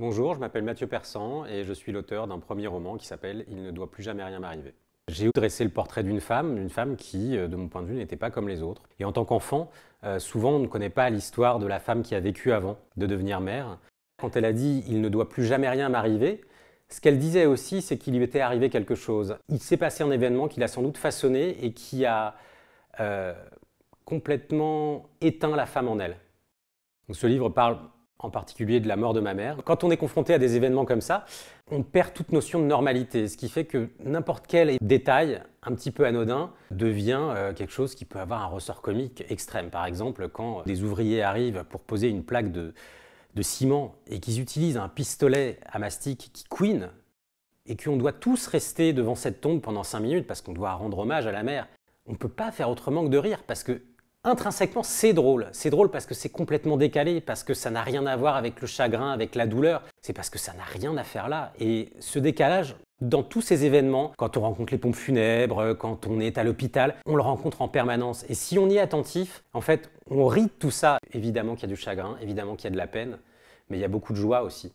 Bonjour, je m'appelle Mathieu Persan et je suis l'auteur d'un premier roman qui s'appelle « Il ne doit plus jamais rien m'arriver ». J'ai dressé le portrait d'une femme qui, de mon point de vue, n'était pas comme les autres. Et en tant qu'enfant, souvent on ne connaît pas l'histoire de la femme qui a vécu avant de devenir mère. Quand elle a dit « Il ne doit plus jamais rien m'arriver », ce qu'elle disait aussi, c'est qu'il lui était arrivé quelque chose. Il s'est passé un événement qui l'a sans doute façonné et qui a complètement éteint la femme en elle. Donc, ce livre parle en particulier de la mort de ma mère. Quand on est confronté à des événements comme ça, on perd toute notion de normalité, ce qui fait que n'importe quel détail un petit peu anodin devient quelque chose qui peut avoir un ressort comique extrême. Par exemple, quand des ouvriers arrivent pour poser une plaque de ciment et qu'ils utilisent un pistolet à mastic qui couine et qu'on doit tous rester devant cette tombe pendant 5 minutes parce qu'on doit rendre hommage à la mère, on ne peut pas faire autrement que de rire parce que intrinsèquement, c'est drôle. C'est drôle parce que c'est complètement décalé, parce que ça n'a rien à voir avec le chagrin, avec la douleur. C'est parce que ça n'a rien à faire là. Et ce décalage, dans tous ces événements, quand on rencontre les pompes funèbres, quand on est à l'hôpital, on le rencontre en permanence. Et si on y est attentif, en fait, on rit de tout ça. Évidemment qu'il y a du chagrin, évidemment qu'il y a de la peine, mais il y a beaucoup de joie aussi.